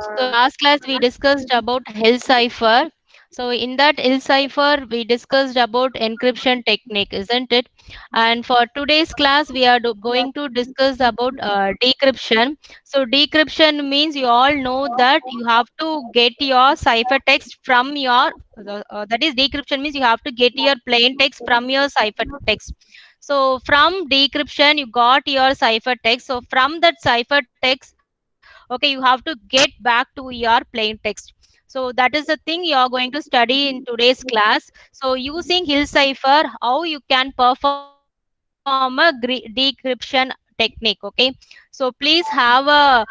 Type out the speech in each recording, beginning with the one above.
So last class we discussed about Hill cipher. So in that Hill cipher we discussed about encryption technique, isn't it? And for today's class we are going to discuss about decryption. So decryption means you all know that you have to get your ciphertext from your that is decryption means you have to get your plain text from your ciphertext. So from decryption you got your ciphertext. So from that ciphertext, okay, you have to get back to your plain text. So that is the thing you are going to study in today's class. So using Hill cipher, how you can perform a decryption technique. Okay, so please have a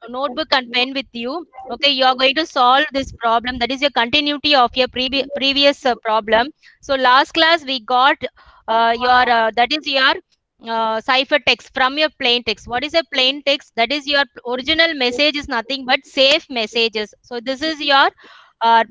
notebook and pen with you. Okay, you are going to solve this problem. That is your continuity of your previous problem. So last class we got your that is your ciphertext from your plain text. What is a plain text? That is your original message is nothing but safe messages. So this is your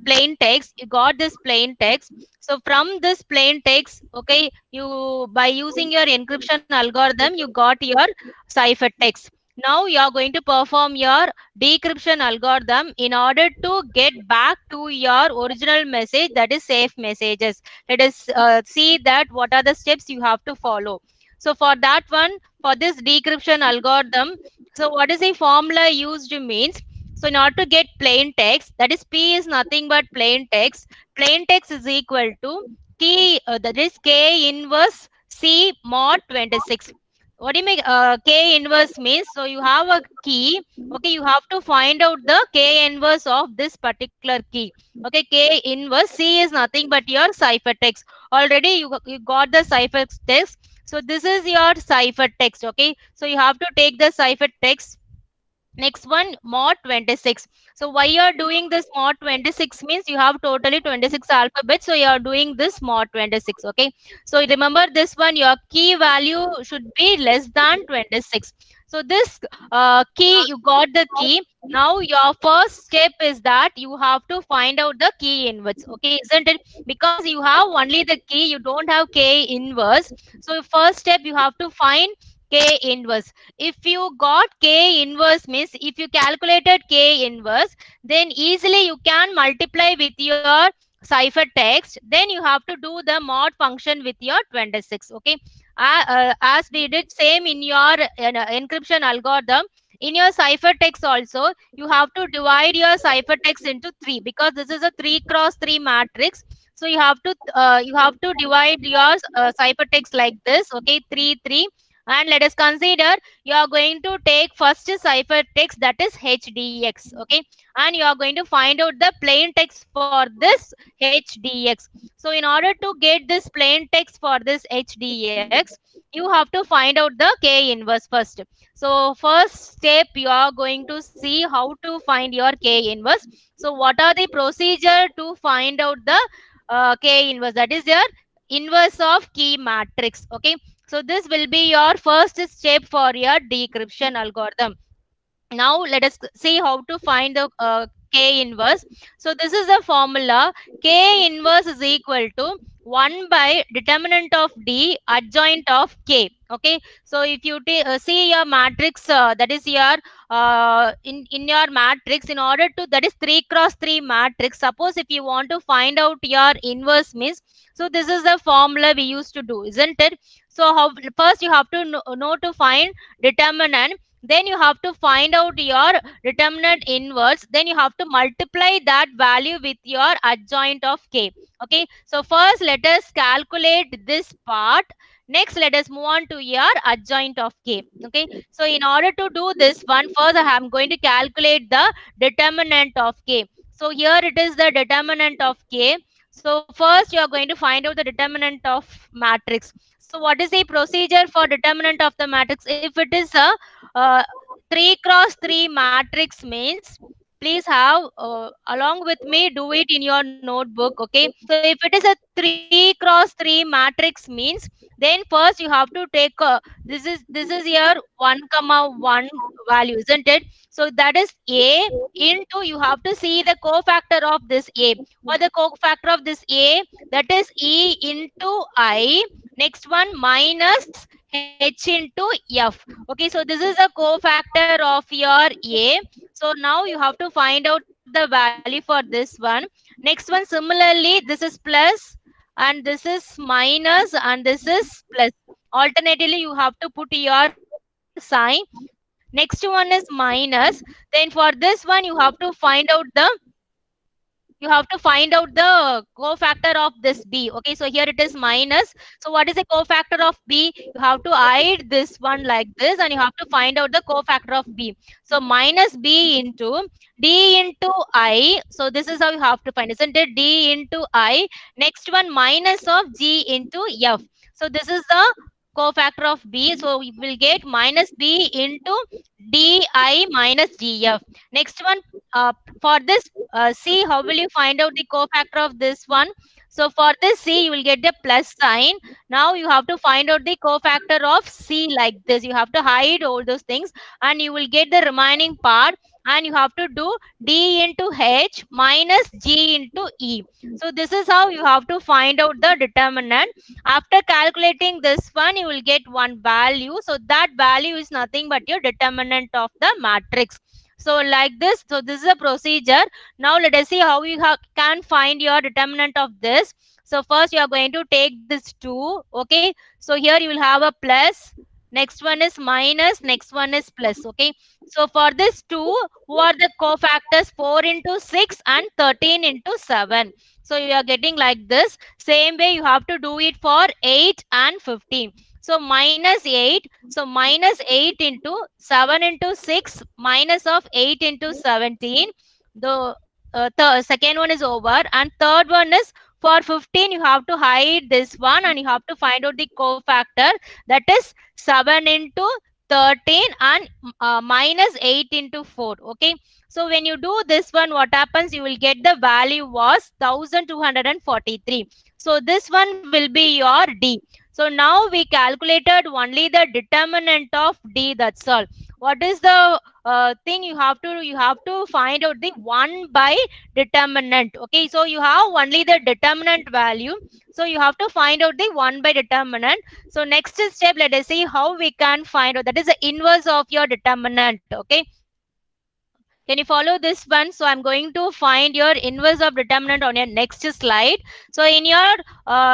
plain text. You got this plain text. So from this plain text, okay, you by using your encryption algorithm, you got your ciphertext. Now you are going to perform your decryption algorithm in order to get back to your original message, that is safe messages. Let us see that what are the steps you have to follow. So for that one, for this decryption algorithm, so what is the formula used means, so in order to get plain text, that is P is nothing but plain text is equal to key, that is K inverse C mod 26. What do you mean? K inverse means, so you have a key, okay, you have to find out the K inverse of this particular key. Okay, K inverse C is nothing but your ciphertext. Already you got the ciphertext. So this is your ciphertext. Okay, so you have to take the ciphertext. Next one, mod 26. So why you are doing this mod 26 means you have totally 26 alphabets. So you are doing this mod 26. Okay, so remember this one, your key value should be less than 26. So this key, you got the key. Now your first step is that you have to find out the key inverse. Okay, isn't it? Because you have only the key, you don't have K inverse. So first step you have to find K inverse. If you got K inverse means, if you calculated K inverse, then easily you can multiply with your ciphertext. Then you have to do the mod function with your 26. Okay, as we did same in your encryption algorithm, in your ciphertext also you have to divide your ciphertext into three, because this is a 3 cross 3 matrix. So you have to divide your ciphertext like this. Okay, 3 3. And let us consider you are going to take first ciphertext, that is HDX. Okay, and you are going to find out the plain text for this HDX. So in order to get this plain text for this HDX, you have to find out the K inverse first. So first step you are going to see how to find your K inverse. So what are the procedure to find out the K inverse? That is your inverse of key matrix. Okay, so this will be your first step for your decryption algorithm. Now let us see how to find the K inverse. So this is the formula. K inverse is equal to 1 by determinant of D adjoint of K. Okay, so if you see your matrix, that is your in your matrix, in order to, that is 3 cross 3 matrix, suppose if you want to find out your inverse means, so this is the formula we used to do, isn't it? So how, first you have to know to find determinant, then you have to find out your determinant inverse, then you have to multiply that value with your adjoint of K. Okay, so first let us calculate this part, next let us move on to your adjoint of K. Okay, so in order to do this one, first I am going to calculate the determinant of K. So here it is the determinant of K. So first you are going to find out the determinant of matrix. So what is the procedure for determinant of the matrix? If it is a uh, 3 cross 3 matrix means, please have along with me, do it in your notebook. Okay, so if it is a 3 3 cross 3 matrix means, then first you have to take this is your 1 comma 1 value, isn't it? So that is a into, you have to see the cofactor of this a. What the cofactor of this a? That is e into I. Next one minus h into f. Okay, so this is a cofactor of your a. So now you have to find out the value for this one. Next one, similarly, this is plus and this is minus and this is plus. Alternatively, you have to put your sign. Next one is minus. Then for this one, you have to find out the cofactor of this b. Okay, so here it is minus. So what is the cofactor of b? You have to hide this one like this and you have to find out the cofactor of b. So minus b into d into I. So this is how you have to find, isn't it? D into I. Next one minus of g into f. So this is the cofactor of b. So we will get minus b into di minus gf. Next one, for this C, how will you find out the cofactor of this one? So for this C, you will get the plus sign. Now you have to find out the cofactor of C like this. You have to hide all those things and you will get the remaining part, and you have to do D into H minus G into E. So this is how you have to find out the determinant. After calculating this one, you will get one value. So that value is nothing but your determinant of the matrix. So like this, so this is a procedure. Now let us see how you can find your determinant of this. So first you are going to take this 2. Okay, so here you will have a plus, next one is minus, next one is plus. Okay, so for this 2, who are the cofactors? 4 into 6 and 13 into 7. So you are getting like this. Same way you have to do it for 8 and 15. So minus 8. So minus 8 into 7 into 6 minus of 8 into 17. The second one is over. And third one is for 15, you have to hide this one and you have to find out the cofactor. That is 7 into 13 and minus 8 into 4. Okay. So when you do this one, what happens? You will get the value was 1243. So this one will be your D. So now we calculated only the determinant of D. That's all. What is the thing you have to find out the 1 by determinant. Okay, so you have only the determinant value. So you have to find out the 1 by determinant. So next step, let us see how we can find out. That is the inverse of your determinant. Okay. Can you follow this one? So I'm going to find your inverse of determinant on your next slide. So in your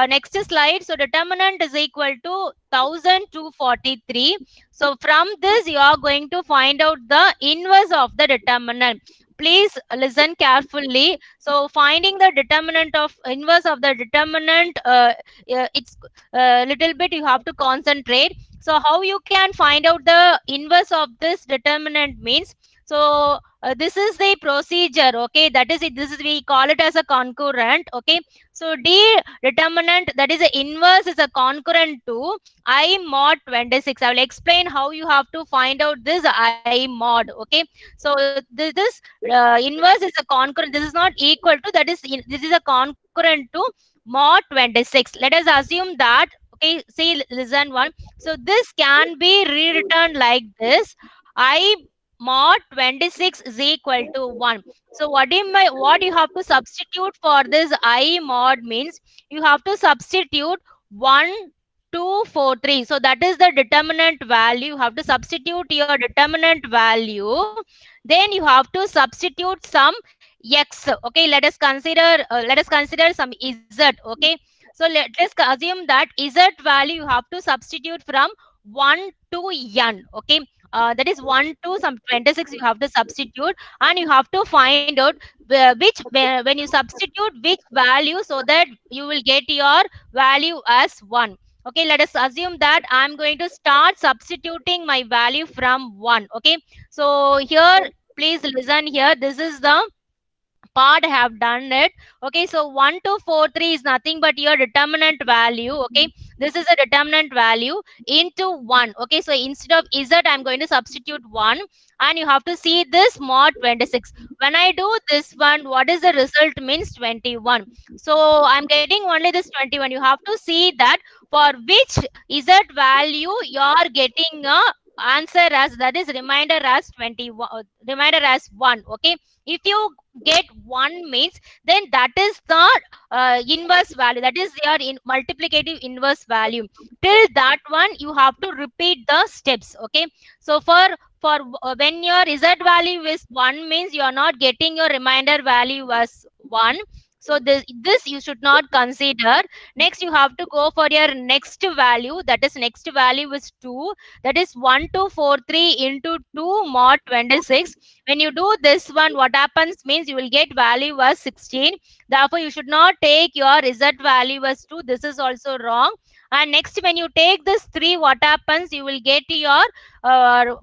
next slide, so determinant is equal to 1243. So from this, you are going to find out the inverse of the determinant. Please listen carefully. So finding the determinant of inverse of the determinant, it's a little bit you have to concentrate. So how you can find out the inverse of this determinant means, so this is the procedure. Okay, that is it. This is, we call it as a concurrent. Okay, so D determinant, that is the inverse, is a concurrent to I mod 26. I will explain how you have to find out this I mod. Okay, so this inverse is a concurrent. This is not equal to, that is this is a concurrent to mod 26. Let us assume that. Okay, see, listen one. So this can be rewritten like this: I mod 26 is equal to 1. So what you have to substitute for this I mod means, you have to substitute 1 2 4 3. So that is the determinant value. You have to substitute your determinant value. Then you have to substitute some x. Okay, let us consider some z. Okay, so let us assume that z value you have to substitute from 1 to n. Okay, that is 1 to some 26 you have to substitute, and you have to find out when you substitute which value, so that you will get your value as 1. Okay, let us assume that I'm going to start substituting my value from 1. Okay, so here please listen here. This is the part I have done it. Okay, so 1 to 4 3 is nothing but your determinant value. Okay, this is a determinant value into 1. Okay, so instead of z I'm going to substitute 1, and you have to see this mod 26. When I do this one, what is the result means 21. So I'm getting only this 21. You have to see that for which z value you are getting a answer as, that is reminder as 21, reminder as 1. Okay, if you get 1 means, then that is the inverse value, that is your multiplicative inverse value. Till that one you have to repeat the steps. Okay, so when your z value is 1 means you are not getting your reminder value as 1. So this you should not consider. Next you have to go for your next value, that is next value is 2, that is 1243 into 2 mod 26. When you do this one, what happens means you will get value as 16. Therefore you should not take your z value as 2, this is also wrong. And next when you take this 3, what happens, you will get your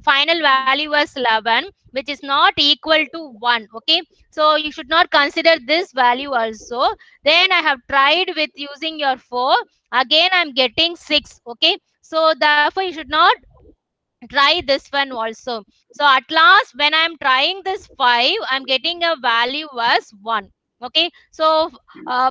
final value as 11, which is not equal to 1. Okay, so you should not consider this value also. Then I have tried with using your 4, again I'm getting 6. Okay, so therefore you should not try this one also. So at last when I'm trying this 5, I'm getting a value as 1. Okay, so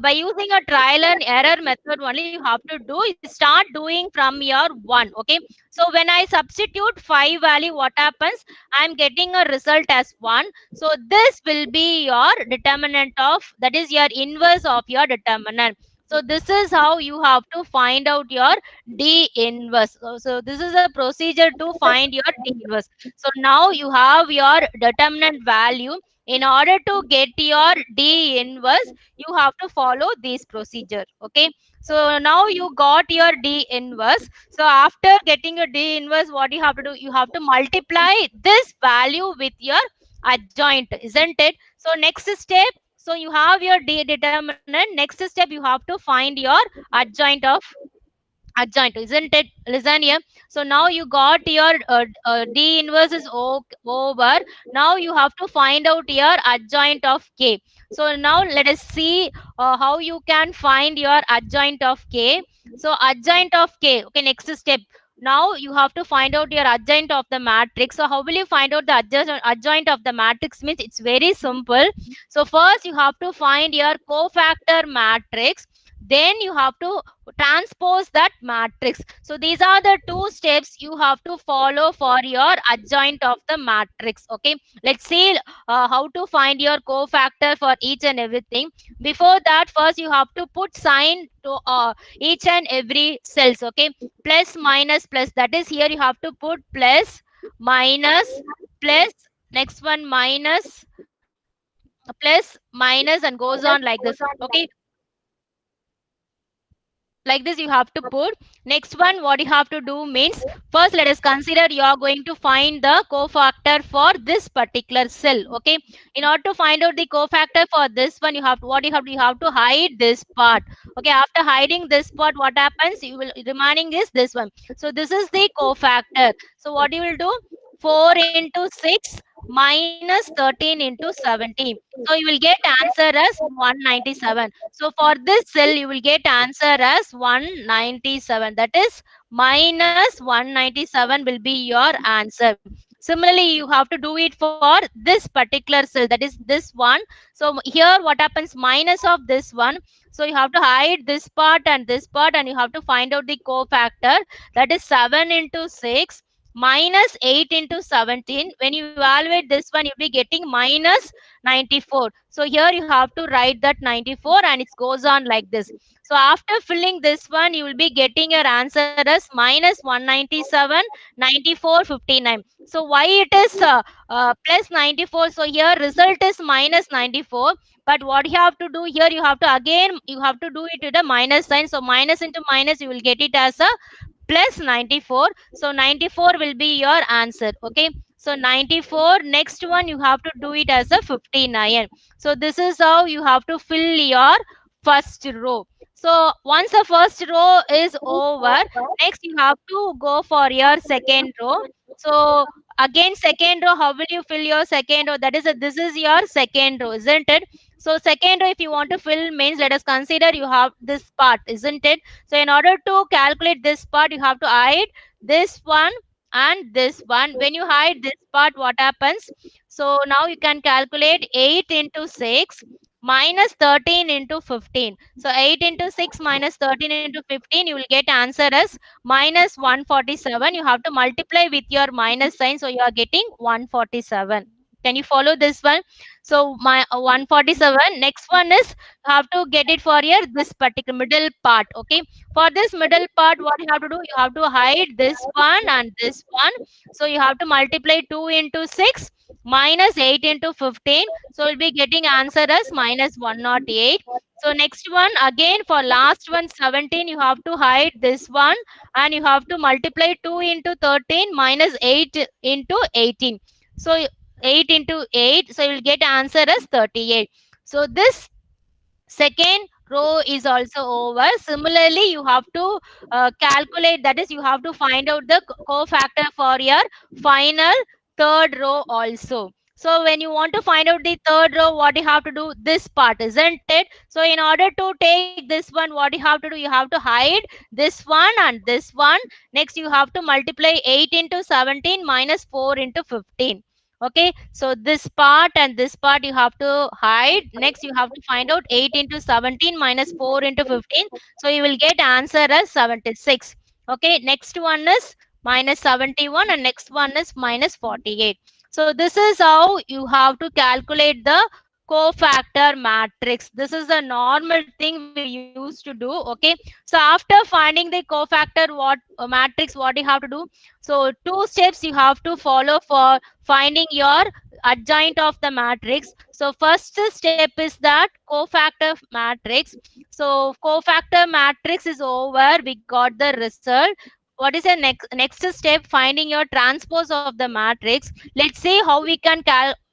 by using a trial and error method only you have to do, you start doing from your 1. Okay, so when I substitute 5 value, what happens, I'm getting a result as 1. So this will be your determinant of, that is your inverse of your determinant. So this is how you have to find out your D inverse. So this is a procedure to find your D inverse. So now you have your determinant value. In order to get your D inverse, you have to follow this procedure. Okay. So now you got your D inverse. So after getting a D inverse, what you have to do? You have to multiply this value with your adjoint, isn't it? So next step, so you have your D determinant. Next step, you have to find your adjoint of adjoint, isn't it? Listen here. So now you got your D inverse is over. Now you have to find out your adjoint of K. So now let us see how you can find your adjoint of K. So adjoint of K. Okay, next step. Now you have to find out your adjoint of the matrix. So how will you find out the adjoint of the matrix means? It's very simple. So first you have to find your cofactor matrix. Then you have to transpose that matrix. So these are the two steps you have to follow for your adjoint of the matrix. Okay, let's see how to find your cofactor for each and everything. Before that, first you have to put sign to each and every cells. Okay, plus minus plus, that is here you have to put plus minus plus, next one minus plus minus, and goes on like this. Okay, like this you have to put. Next one, what you have to do means, first let us consider you are going to find the cofactor for this particular cell. Okay, in order to find out the cofactor for this one, you have to, what you have to hide this part. Okay, after hiding this part, what happens, you will remaining is this one. So this is the cofactor. So what you will do, 4 into 6 minus 13 into 17. So you will get answer as 197. So for this cell, you will get answer as 197. That is minus 197 will be your answer. Similarly, you have to do it for this particular cell, that is this one. So here what happens, minus of this one. So you have to hide this part and this part, and you have to find out the cofactor. That is 7 into 6 minus 8 into 17. When you evaluate this one, you'll be getting minus 94. So here you have to write that 94, and it goes on like this. So after filling this one, you will be getting your answer as minus 197, 94, 59. So why it is plus 94? So here result is minus 94. But what you have to do here, you have to again, you have to do it with a minus sign. So minus into minus, you will get it as a plus 94. So 94 will be your answer. Okay, so 94. Next one you have to do it as a 59. So this is how you have to fill your first row. So once the first row is over, next you have to go for your second row. So again second row, how will you fill your second row? That is this is your second row, isn't it? So second row, if you want to fill means, let us consider you have this part, isn't it? So in order to calculate this part, you have to hide this one and this one. When you hide this part, what happens? So now you can calculate 8 into 6 minus 13 into 15. So 8 into 6 minus 13 into 15, you will get answer as minus 147. You have to multiply with your minus sign. So you are getting 147. Can you follow this one? So my 147. Next one is you have to get it for your this particular middle part. Okay. For this middle part, what you have to do? You have to hide this one and this one. So you have to multiply 2 into 6 minus 8 into 15. So we'll be getting answer as minus 108. So next one again for last one 17, you have to hide this one and you have to multiply 2 into 13 minus 8 into 18. So 8 into 8, so you will get answer as 38. So this second row is also over. Similarly, you have to calculate, that is you have to find out the cofactor for your final third row also. So when you want to find out the third row, what you have to do? This part, isn't it? So in order to take this one, what you have to do? You have to hide this one and this one. Next, you have to multiply 8 into 17 minus 4 into 15. Okay, so this part and this part you have to hide. Next, you have to find out 8 into 17 minus 4 into 15. So you will get answer as 76. Okay, next one is minus 71 and next one is minus 48. So this is how you have to calculate the cofactor matrix. This is a normal thing we used to do. Okay, so after finding the cofactor matrix, what you have to do? So two steps you have to follow for finding your adjoint of the matrix. So first step is that cofactor matrix. So cofactor matrix is over. We got the result. What is the next step? Finding your transpose of the matrix. Let's see how we can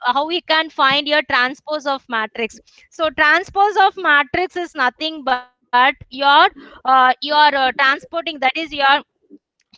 how we can find your transpose of matrix. So transpose of matrix is nothing but your transporting, that is your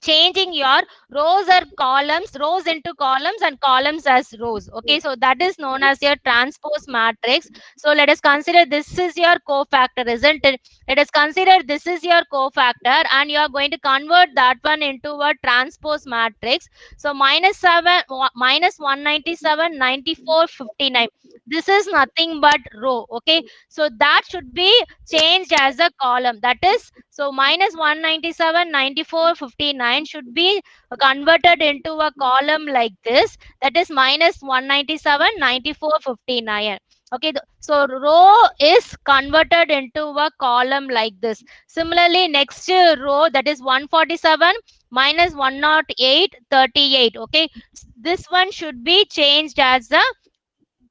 changing your rows or columns, rows into columns and columns as rows. Okay, so that is known as your transpose matrix. So let us consider this is your cofactor, isn't it? Let us consider this is your cofactor and you are going to convert that one into a transpose matrix. So minus 7 minus 197 94 59. This is nothing but row. Okay, so that should be changed as a column, that is, so minus 197 94 59 should be converted into a column like this, that is minus 197 94 59. Okay, so row is converted into a column like this. Similarly, next row, that is 147 minus 108 38. Okay, this one should be changed as a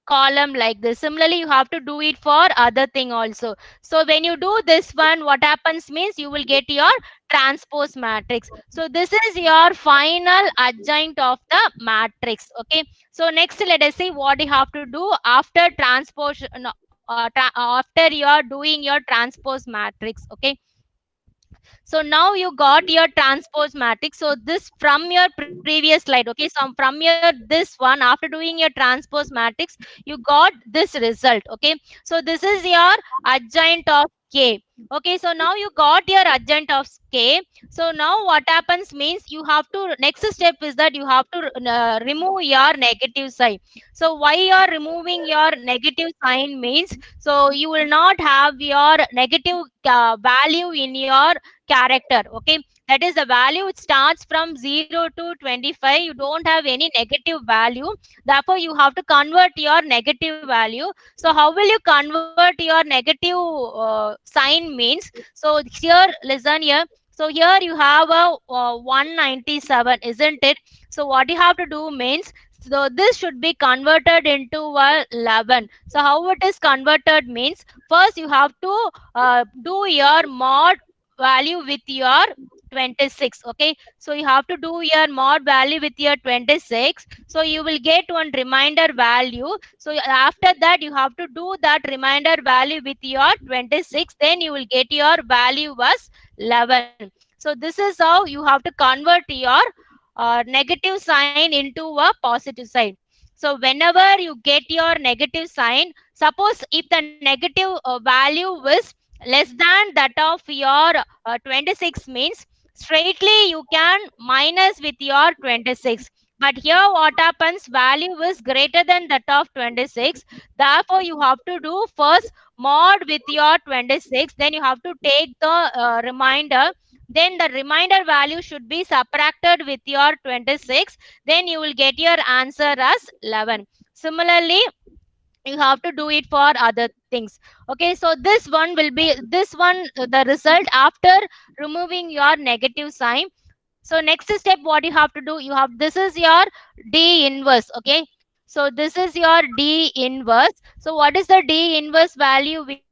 column like this. Similarly, you have to do it for other thing also. So when you do this one, what happens means you will get your transpose matrix. So this is your final adjoint of the matrix. Okay, so next let us see what you have to do after transpose, no, after you are doing your transpose matrix. Okay, so now you got your transpose matrix. So this from your previous slide. Okay, so from your this one, after doing your transpose matrix, you got this result. Okay, so this is your adjoint of K. Okay, so now you got your adjoint of K. So now what happens means you have to, next step is that you have to remove your negative sign. So why you are removing your negative sign means, so you will not have your negative value in your character. Okay, that is the value, it starts from 0 to 25. You don't have any negative value, therefore you have to convert your negative value. So how will you convert your negative sign means, so here listen here. So here you have a 197, isn't it? So what you have to do means, so this should be converted into a 11. So how it is converted means, first you have to do your mod value with your 26. Okay, so you have to do your mod value with your 26. So you will get one reminder value. So after that you have to do that reminder value with your 26, then you will get your value was 11. So this is how you have to convert your negative sign into a positive sign. So whenever you get your negative sign, Suppose if the negative value is less than that of your 26 means straightly you can minus with your 26. But here what happens, value is greater than that of 26. Therefore you have to do first mod with your 26. Then you have to take the remainder. Then the remainder value should be subtracted with your 26. Then you will get your answer as 11. Similarly, you have to do it for other things. Okay, so this one will be this one the result after removing your negative sign. So next step what you have to do, you have, this is your D inverse. Okay, so this is your D inverse. So what is the D inverse value we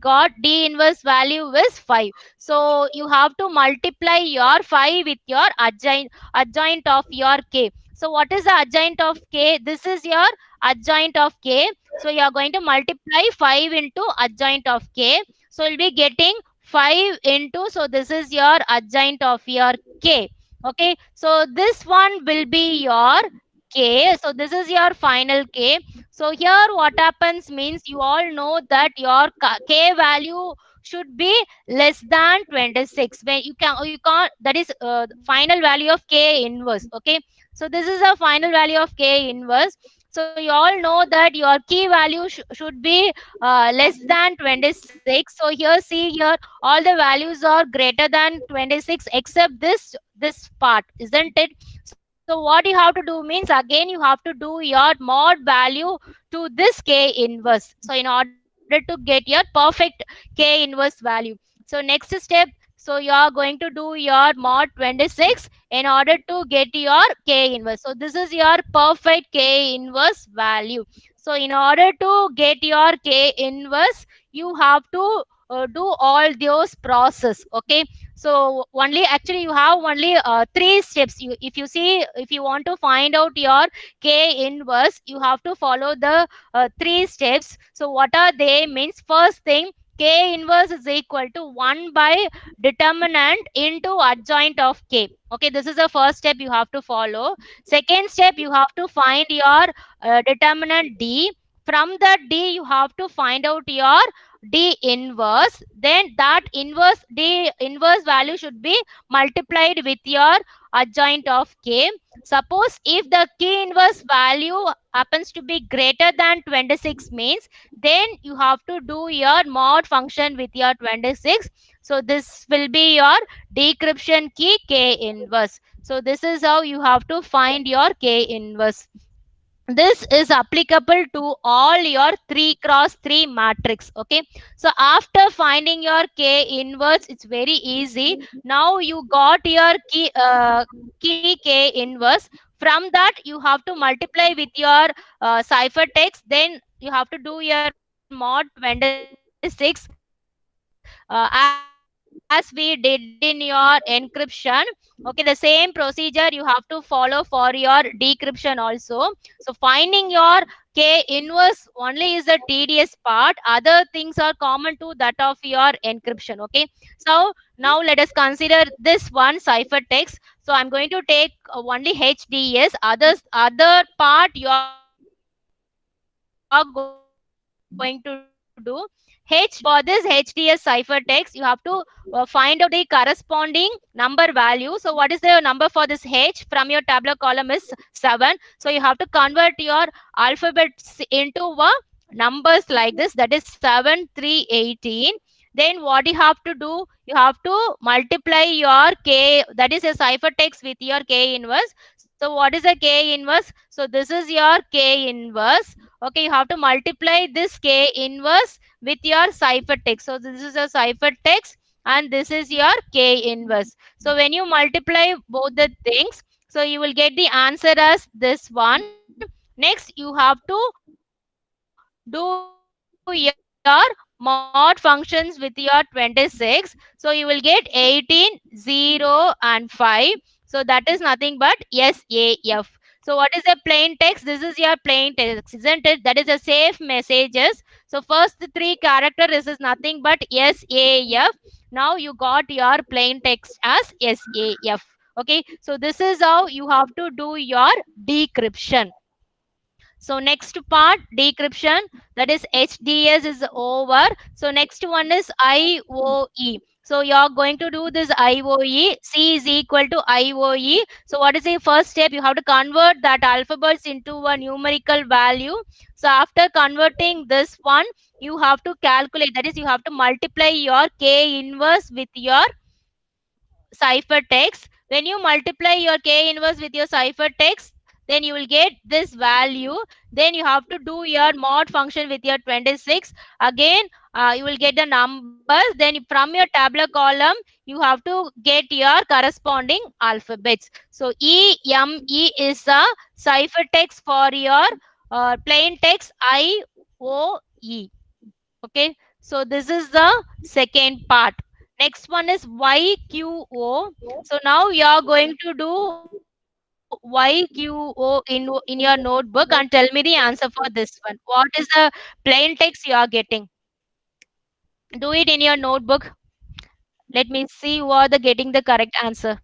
got? D inverse value is 5. So you have to multiply your 5 with your adjoint of your K. So what is the adjoint of K? This is your adjoint of K. So you are going to multiply 5 into adjoint of K. So you'll be getting 5 into, so this is your adjoint of your K. Okay, so this one will be your K. So this is your final K. So here what happens means, you all know that your K value should be less than 26. When you can't, that is final value of K inverse. Okay, so this is a final value of K inverse. So you all know that your key value should be less than 26. So here, see here, all the values are greater than 26 except this part, isn't it? So what you have to do means, again you have to do your mod value to this K inverse. So in order to get your perfect K inverse value. So next step, so you are going to do your mod 26 in order to get your K inverse. So this is your perfect K inverse value. So in order to get your K inverse, you have to do all those process. Okay, so only, actually you have only three steps. If you see, if you want to find out your K inverse, you have to follow the three steps. So what are they means, first thing, K inverse is equal to 1 by determinant into adjoint of K. Okay, this is the first step you have to follow. Second step, you have to find your determinant D. From that D, you have to find out your D inverse. Then that inverse D inverse value should be multiplied with your adjoint of K. Suppose if the key inverse value happens to be greater than 26 means, then you have to do your mod function with your 26. So this will be your decryption key K inverse. So this is how you have to find your K inverse. This is applicable to all your 3 cross 3 matrix. Okay, so after finding your K inverse, it's very easy. Now you got your key K inverse. From that you have to multiply with your ciphertext. Then you have to do your mod 26 as we did in your encryption. Okay, the same procedure you have to follow for your decryption also. So finding your K inverse only is the tedious part. Other things are common to that of your encryption. Okay, so now let us consider this one ciphertext. So I'm going to take only HDS. Other part you are going to do H. For this HDS ciphertext, you have to find out the corresponding number value. So what is the number for this H from your tabular column is 7. So you have to convert your alphabets into numbers like this, that is 7, 3, 18. Then what you have to do, you have to multiply your K, that is a ciphertext, with your K inverse. So what is a K inverse? So this is your K inverse. Okay, you have to multiply this K inverse with your ciphertext. So this is a ciphertext and this is your K inverse. So when you multiply both the things, so you will get the answer as this one. Next you have to do your mod functions with your 26. So you will get 18, 0 and 5. So that is nothing but SAF. So what is a plain text? This is your plain text, isn't it? That is a safe messages. So first three character, this is nothing but SAF. Now you got your plain text as SAF. Okay, so this is how you have to do your decryption. So next part, decryption. So that is HDS is over. So next one is IOE. So you're going to do this IOE. C is equal to IOE. So what is the first step? You have to convert that alphabets into a numerical value. So after converting this one, you have to calculate. That is, you have to multiply your K inverse with your ciphertext. When you multiply your K inverse with your ciphertext, then you will get this value. Then you have to do your mod function with your 26. Again, you will get the numbers. Then from your tabular column, you have to get your corresponding alphabets. So EME is a ciphertext for your plain text IOE. Okay, so this is the second part. Next one is YQO. So now you are going to do YQO in your notebook and tell me the answer for this one. What is the plain text you are getting? Do it in your notebook. Let me see who are the getting the correct answer.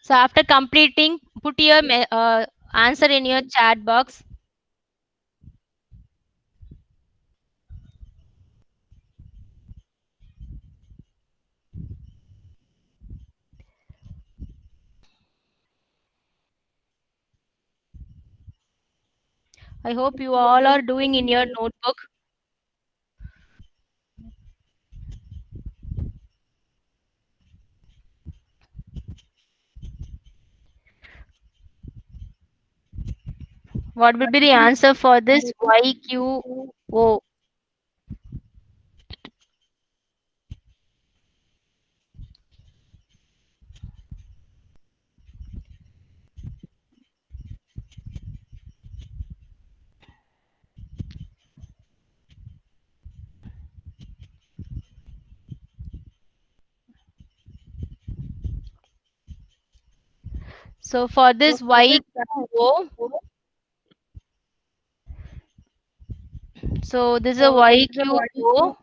So after completing, put your answer in your chat box. I hope you all are doing in your notebook. What will be the answer for this YQO? So for this YQO, so this is a YQO.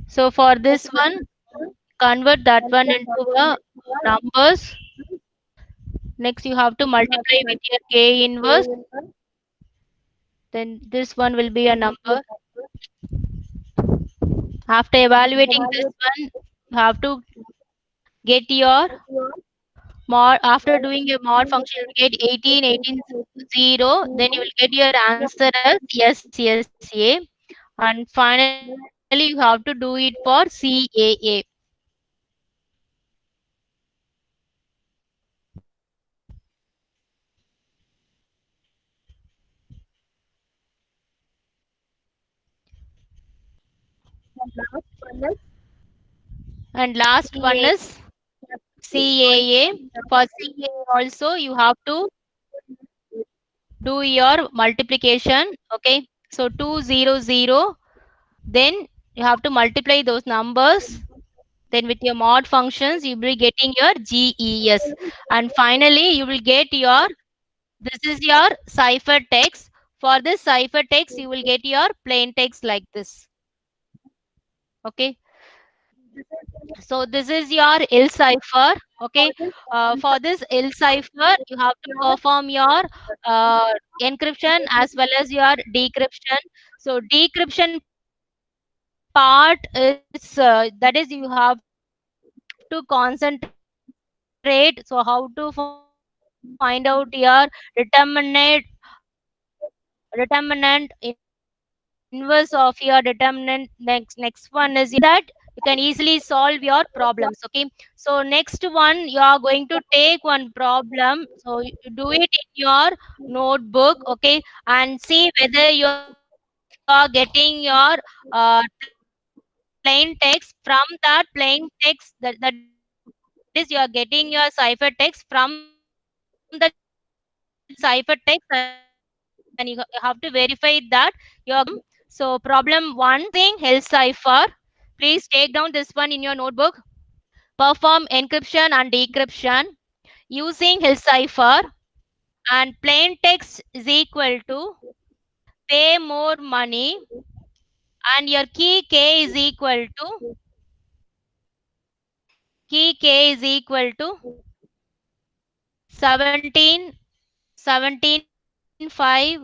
So for this one, convert that one into a numbers. Next, you have to multiply with your K inverse. Then this one will be a number. After evaluating this one, you have to get your mod. After doing your mod function, you will get 18, 18, 0. Then you will get your answer as yes, yes, A. And finally, you have to do it for CAA. And last one is CAA. For CAA also, you have to do your multiplication. Okay. So 200. Then you have to multiply those numbers. Then with your mod functions, you will be getting your GES. And finally, you will get your, this is your cipher text. For this cipher text, you will get your plain text like this. Okay. So this is your L cipher. Okay. For this L cipher, you have to perform your encryption as well as your decryption. So decryption part is that is you have to concentrate. So how to find out your determinate determinant inverse of your determinant. Next one is your so that you can easily solve your problems. Okay, so next one you are going to take one problem, so you do it in your notebook. Okay, and see whether you are getting your plain text from that plain text, that is you are getting your cipher text from that cipher text, and you have to verify that you are getting the correct problem. So problem 1 is using Hill cipher. Please take down this one in your notebook. Perform encryption and decryption using Hill cipher, and plain text is equal to pay more money, and your key k is equal to 17, 17, 5,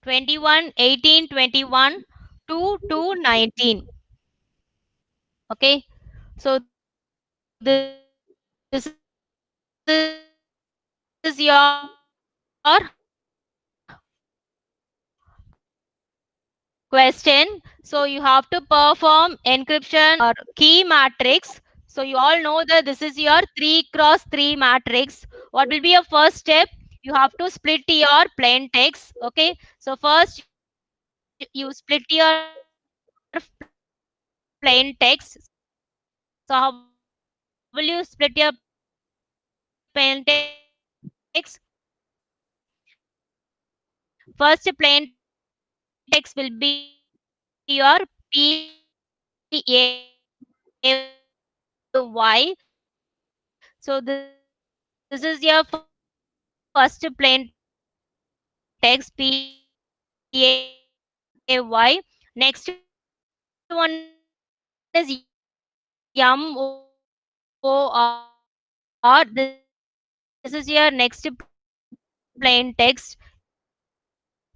21, 18, 21, 2 to 19. Okay, so this is your question. So you have to perform encryption or key matrix. So you all know that this is your 3 cross 3 matrix. What will be your first step? You have to split your plain text. Okay. So first you split your plain text. So how will you split your plain text? First plain text will be your PAY. So this is your first plain text PAY. Next one is MOR. This is your next plain text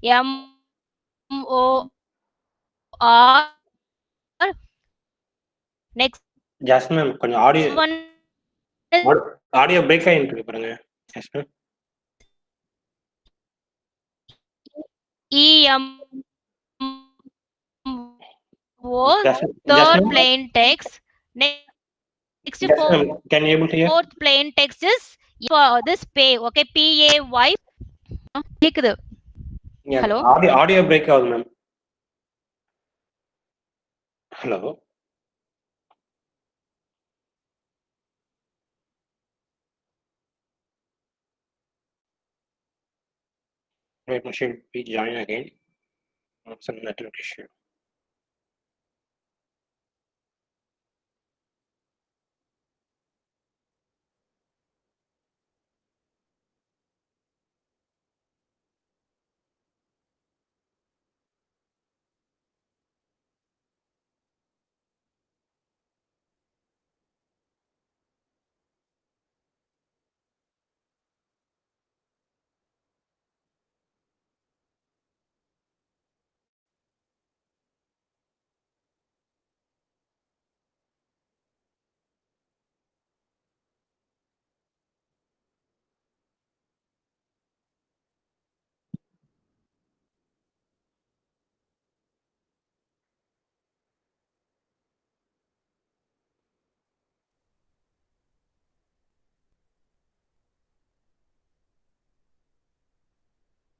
MOR. Next Jasmine ma'am கொஞ்சம் audio one is audio break ஆகிட்டு இருக்கு பாருங்க Jasmine. EMO, third plain text. Next can you able to hear? fourth plain text is for this pay. Okay, PAY. கேக்குது. Hello. Audio break ஆகுது ma'am. Hello. Right, should we join again? Some network issue.